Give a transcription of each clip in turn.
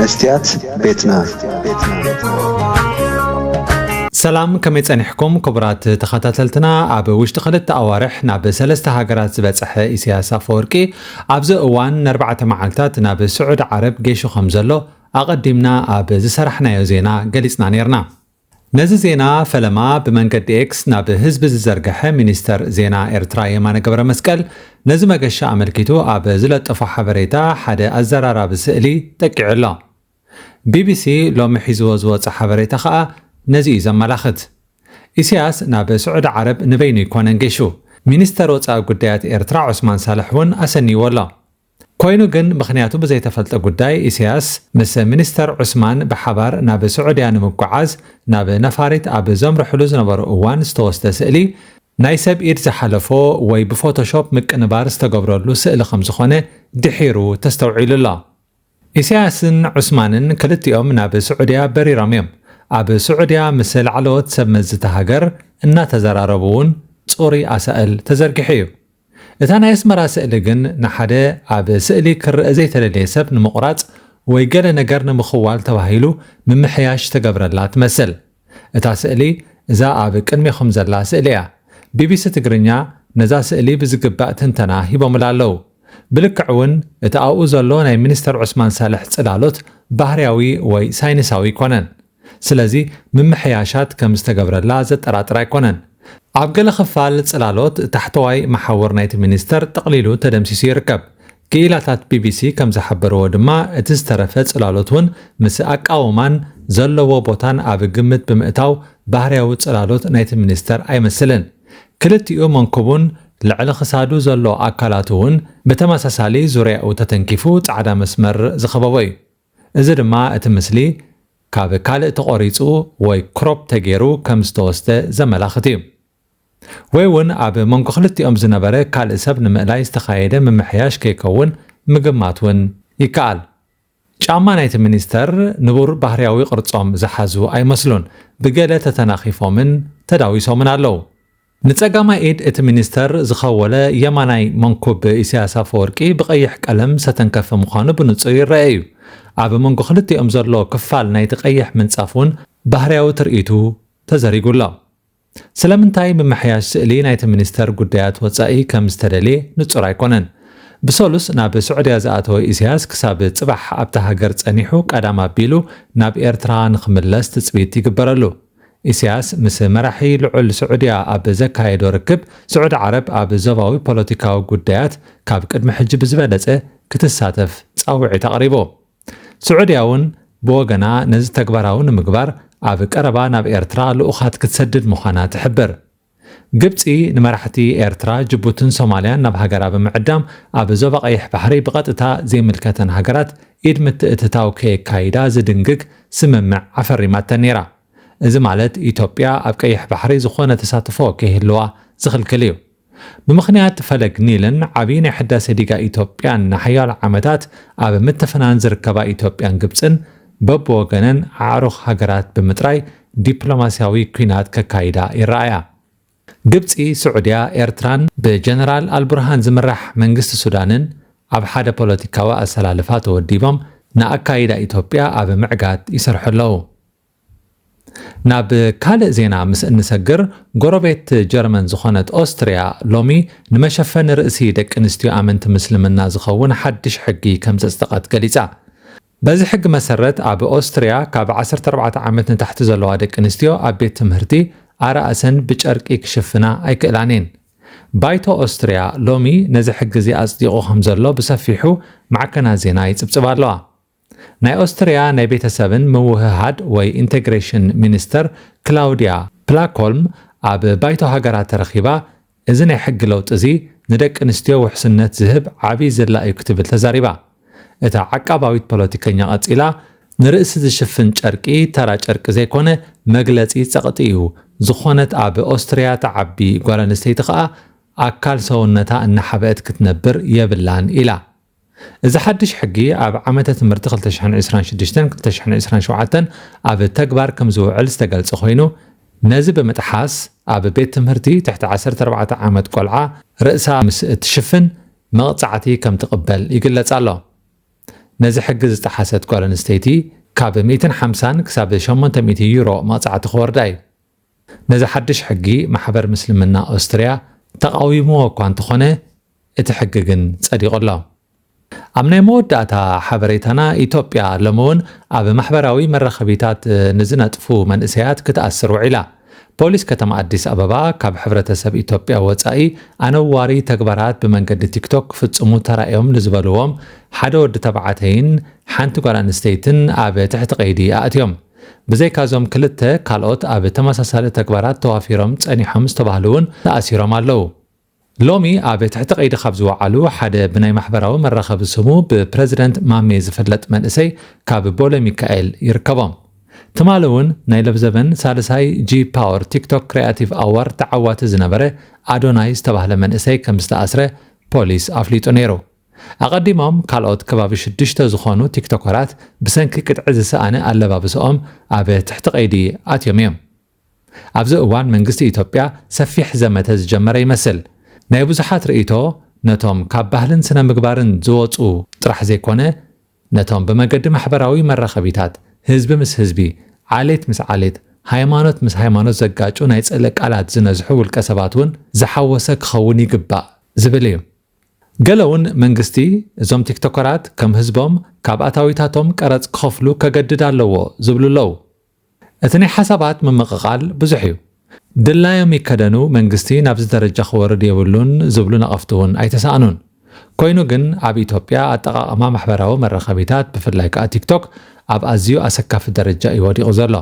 مستيات بيتنا سلام كم يصنحكم كبرات تخاتلتنا اب وشت خلت اوارح ناب سلسته هاجرات زبصح إسياس أفورقي ابز اوان 4 معلتات ناب سعود عرب جيشو خمزلو اقدمنا اب زسرحنا يزينا غليصنا نيرنا نزي زينا فلما بمنقد اكس ناب حزب زرغح مينستر زينا ارترا يمانه قبر مسقل نزي مغشا املكيتو اب زلطفو حبريتا حدا ازرارا بسئلي تقعلا بي بي سي لو محيزو زوص حبريتا خا نزي زملاخت إسياس ناب سعود عرب نبينو يكونن جيشو مينستر وصا غدايات ارترا عثمان صالح ون اسني ولا كوينو جن مخنياتو بزي تفلط غداي إسياس مس مينستر عثمان بحبار ناب سعوديان مقعاز ناب نفاريت اب زمر حلوز نبر اوان ستوست سئلي نايسب ايد زحلفو وي بفوتوشوب مقنبار استغبرلو سئل خمزخونه دحيرو تستوعيل الله إسياسن عثمانن كلتيوم ناب سعوديا بري راميم اب سعوديا مثل علوت سمزت هاجر ان تزراربون صوري اسال تزرغحيو اتا نايس مراسئل جن نحده اب سئلي كر زيتللي سب نمقراص وي غل ነገር نمخوال ተባሂሉ ممحياش ተገብረላት መስል اتا سئلي اذا اب ቅድሚኹም ዘላ ስእልያ ቢቢሲ ትግርኛ ነዛ ስእሊ ብዝግባእ ትንተና ሂቦምላለው ብልክዕውን እቲ ኣብኡ ዘሎ ናይ ሚኒስተር ዑስማን ሳልሕ ጽላሎት ባህርያዊ ወይ ሳይንሳዊ ኮነን ስለዚህ ممحياشات ከም ዝተገብረላ ዘጠራጥራ ኣይኮነን ኣብ ገለ ክፋል ጽላሎት ታሕተዋይ መሓወር ናይቲ ሚኒስተር ተቕሊሉ ተደምሲሱ ይርከብ كيلاتات بي بي سي كم زحبرو دما اتسترفه ጽላሎትን ምስ ኣቃውማን ዘለዎ ቦታን ኣብ ግምት ብምእታው ባህርያዊ ጽላሎት ናይቲ ሚኒስተር ኣይመስልን ክልቲኡ መንኩቡን ልዕሊ ክሳዱ ዘሎ ኣካላቱን በተመሳሳሊ ዙርያኡ ተተንኪፉ ጻዕዳ መስመር ዝኸበቦ እዩ እዚ ድማ እቲ ምስሊ ካብ ካልእ ተቆሪጹ ወይ ክሮፕ ተገይሩ ከም ዝተወስደ ዘመላኽት እዩ ويون اب منكو خلتيوم زنبره كال سب نملاي استخايده ممحياش كيكون مغماتون يكال ጫማ ናይቲ ሚኒስተር ንቡር ባህርያዊ ቅርጾም ዝሓዙ ኣይመስሉን ብገለ ተተናኺፎምን ተዳዊሶምን ኣለው ንጸጋማይ ኢድ እቲ ሚኒስተር ዝኸወለ የማናይ መንኩብ ኢሳያስ አፈወርቂ ብቀይሕ ቀለም ሰተንከፈ ምዃኑ ብንጹር ይረአዩ ኣብ መንጎ ክልቲኦም ዘሎ ክፋል ናይቲ ቀይሕ ምንጻፉን ባህርያዊ ትርኢቱ ተዘሪጉላ سلامنتاي بمحياش سئلي نايت منستر قديات وصائي كم استدلي نصر ኣይኮነን بسولس ناب سعوديا زاتو إسياس كساب صباح ابتا هاجر صنيحو قدام ابيلو ناب ኤርትራ ንኽምለስ ትጽቢት ይግበረሉ إسياس مس مرحي لعل سعوديا اب زكايዶ ركب سعود عرب اب زباوي ፖለቲካዊ ጉዳያት ካብ ቅድሚ ሕጂ ብዝበለጸ ክትሳተፍ ጻውዒ ተقريبو سعودياውን بوغنا ነዚ ተግባራዊ ንምግባር ኣብ ቀረባ ናብ ኤርትራ ልኡኻት ክትሰድድ ምዃና ትሕብር ግብጺ ንመራሕቲ ኤርትራ ጅቡትን ሶማልያን ናብ ሃገራ ብምዕዳም ኣብ ዞባ ቀይሕ ባሕሪ ብቐጥታ ዘይምልከተን ሃገራት ኢድ ምትእትታው ከይካይዳ ዝድንግግ ስምምዕ ኣፈሪማተን ነይራ እዚ ማለት ኢትዮጵያ ኣብ ቀይሕ ባሕሪ ዝኾነ ተሳትፎ ከይህልዋ ዝኽልክል እዩ ብምኽንያት ፈለግ ኒልን ዓብዪ ናይ ሕዳሴ ዲጋ ኢትዮጵያን ንሓያሎ ዓመታት ኣብ ምትፍናን ዝርከባ ኢትዮጵያን ግብጽን በቦወገነን ዓሩኽ ሃገራት ብምጥራይ ዲፕሎማሲያዊ ኩናት ከካይዳ ይረኣያ ግብጺ ስዑድያ ኤርትራን ብጀነራል አልቡርሃን ዝምራሕ መንግስቲ ሱዳንን ኣብ ሓደ ፖለቲካዊ ኣሰላልፋ ተወዲቦም ንኣካይዳ ኢትዮጵያ ኣብ ምዕጋት ይሰርሑለው ናብ ካልእ ዜና ምስ እንሰግር ጎረቤት ጀርመን ዝኾነት ኦስትሪያ ሎሚ ንመሸፈን ርእሲ ደቂ ኣንስትዮ ኣመንቲ ምስልምና ዝኸውን ሓድሽ ሕጊ ከም ዘጽደቐት ገሊጻ በዚ ሕጊ መሰረት ኣብ ኦስትሪያ ካብ 14 ዓመት ንታሕቲ ዘለዋ ደቂ ኣንስትዮ ኣብ ቤት ትምህርቲ ኣራእሰን ብጨርቂ ክሽፍና ኣይክእላንን ባይቶ ኦስትሪያ ሎሚ ነዚ ሕጊ እዚ ኣጽዲቑ ከም ዘሎ ብሰፊሑ ማዕከናት ዜና ይጽብጽብ ኣለዋ ናይ ኦስትሪያ ናይ ቤተሰብን ምውህሃድ ወይ ኢንቴግሬሽን ሚኒስተር ክላውዲያ ፕላኮልም ኣብ ባይቶ ሃገራት ተረኺባ እዚ ናይ ሕጊ ለውጢ እዚ ንደቂ ኣንስትዮ ውሕስነት ዝህብ ዓብዪ ዘላ እዩ ክትብል ተዛሪባ እታ ዓቃባዊት ፖለቲከኛ ቀጺላ ንርእሲ ዝሽፍን ጨርቂ ተራ ጨርቂ ዘይኮነ መግለጺ ጸቕጢ እዩ ዝኾነት ኣብ ኦስትሪያ ተዓቢ ጓል ኣንስተይቲ ኸኣ ኣካል ሰውነታ እናሓበአት ክትነብር የብላን ኢላ እዚ ሓድሽ ሕጊ ኣብ ዓመተ ትምህርቲ 2026-2027 ኣብ ተግባር ከም ዝውዕል ዝተገልጸ ኮይኑ ነዚ ብምጥሓስ ኣብ ቤት ትምህርቲ ትሕቲ 14 ዓመት ቆልዓ ርእሳ ምስ እትሽፍን መቕጻዕቲ ከም ትቕበል ይግለጽ ኣሎ ነዚ ሕጊ ዝተሓሰት ጓል ኣንስተይቲ ካብ 150 ክሳብ 800 ዩሮ መቕፃዕቲ ክወርዳ እዩ ነዚ ሓድሽ ሕጊ ማሕበር ምስልምና ኣውስትርያ ተቃዊምዎ እኳ እንተኾነ እቲ ሕጊ ግን ጸዲቑ ኣሎ ኣብ ናይ መወዳእታ ሓበሬታና ኢትዮጵያ ሎሚ እውን ኣብ ማሕበራዊ መራኸቢታት ንዝነጥፉ መንእሰያት ክትኣስር ውዒላ ፖሊስ ከተማ ኣዲስ ኣበባ ካብ ሕብረተሰብ ኢትዮጵያ ወጻኢ ኣነዋሪ ተግባራት ብመንገዲ ቲክቶክ ክፍጽሙ ተራእዮም ንዝበልዎም ሓደ ወዲ ተባዕተይን ሓንቲ ጓል ኣንስተይትን ኣብ ትሕቲ ቀይዲ ኣእትዮም ብዘይካዞም ክልተ ካልኦት ኣብ ተመሳሳሊ ተግባራት ተዋፊሮም ጸኒሖም ዝተባህሉ እውን ተኣሲሮም ኣለዉ ሎሚ ኣብ ትሕቲ ቀይዲ ካብ ዝወዓሉ ሓደ ብናይ ማሕበራዊ መራኸቢ ስሙ ብፕረዚደንት ማሜ ዝፍለጥ መንእሰይ ካብ ቦሌ ሚካኤል ይርከቦም ትማሊ እውን ናይ ለብዘበን ሳልሳይ ጂ ፓወር ቲክቶክ ክሪኤቲቭ ኣዋርድ ተዓዋቲ ዝነበረ ኣዶናይ ዝተባህለ መንእሰይ ከም ዝተኣስረ ፖሊስ ኣፍሊጡ ነይሩ ኣቐዲሞም ካልኦት ከባቢ 6 ዝኾኑ ቲክቶከራት ብሰንኪ ቅጥዒ ዝሰኣነ ኣለባብሶኦም ኣብ ትሕቲ ቀይዲ ኣትዮም እዮም ኣብዚ እዋን መንግስቲ ኢትዮጵያ ሰፊሕ ዘመተ ዝጀመረ ይመስል ናይ ብዙሓት ርእይቶ ነቶም ካብ ባህልን ስነ ምግባርን ዝወፁ ጥራሕ ዘይኮነ ነቶም ብመገዲ ማሕበራዊ መራኸቢታት ህዝቢ ምስ ህዝቢ ዓሌት ምስ ዓሌት ሃይማኖት ምስ ሃይማኖት ዘጋጩ ናይ ፀለ ቃላት ዝነዝሑ ውልቀ ሰባት እውን ዝሓወሰ ክኸውን ይግባእ ዝብል እዩ ገለ እውን መንግስቲ እዞም ቲክቶከራት ከም ህዝቦም ካብ ኣታዊታቶም ቀረፅ ክኸፍሉ ከገድድ ኣለዎ ዝብሉ ኣለዉ እቲ ናይ ሓሳባት ምምቕቓል ብዙሕ እዩ ድላዮም ይከደኑ መንግስቲ ናብዚ ደረጃ ክወርድ የብሉን ዝብሉ ነቐፍቲ እውን ኣይተሰኣኑን ኮይኑ ግን ኣብ ኢትዮጵያ ኣጠቓቕማ ማሕበራዊ መራኸቢታት ብፍላይ ከዓ ቲክቶክ ኣብ ኣዝዩ ኣሰካፊ ደረጃ እዩ ወዲቑ ዘሎ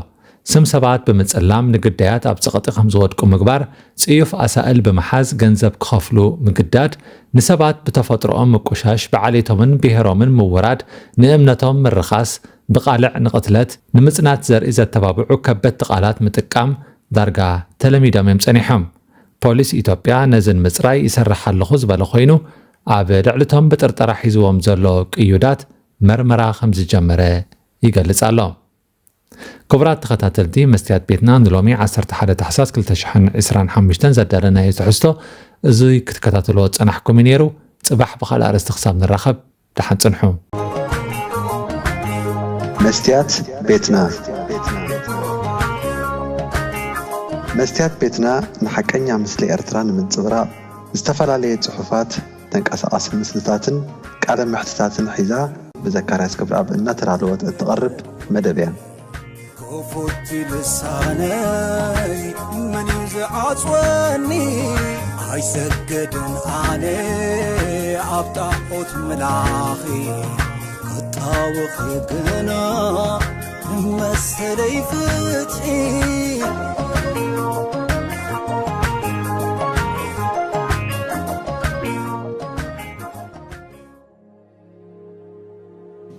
ስም ሰባት ብምፅላም ንግዳያት ኣብ ፀቐጢ ከም ዝወድቁ ምግባር ጽዩፍ ኣሳእል ብምሓዝ ገንዘብ ክኸፍሉ ምግዳድ ንሰባት ብተፈጥሮኦም ምቁሻሽ ብዓሌቶምን ብሄሮምን ምውራድ ንእምነቶም ምርኻስ ብቃልዕ ንቕትለት ንምጽናት ዘርኢ ዘተባብዑ ከበድቲ ቃላት ምጥቃም ዳርጋ ተለሚዶም እዮም ጸኒሖም ፖሊስ ኢትዮጵያ ነዝን ምጽራይ ይሰርሕ ኣለኹ ዝበለ ኮይኑ ኣብ ልዕልቶም ብጥርጠራ ሒዝዎም ዘሎ ቅዩዳት መርመራ ከም ዝጀመረ ይገልጽ ኣሎ ክቡራት ተኸታተልቲ መስትያት ቤትና ንሎሚ 11 ታሕሳስ 2025 ዘዳለናዮ ትሕዝቶ እዚ ክትከታተልዎ ፀናሕኩም ነይሩ ጽባሕ ብኻልእ ኣርእስቲ ክሳብ ንራኸብ ደሓን ጽንሑ መስትያት ቤትና መስትያት ቤትና ንሐቀኛ ምስሊ ኤርትራ ንምንጽብራቕ ዝተፈላለዩ ጽሑፋት ተንቀሳቓሲ ምስልታትን ቃለ ምሕትታትን ሒዛ ብዘካርያስ ክብረኣብ እናተዳለወት እትቐርብ መደብ እያ كفوت لساني من يزعصوني هاي سجدن علي عبطاقوت ملاخي كطاوخ قنا مسلي فتحي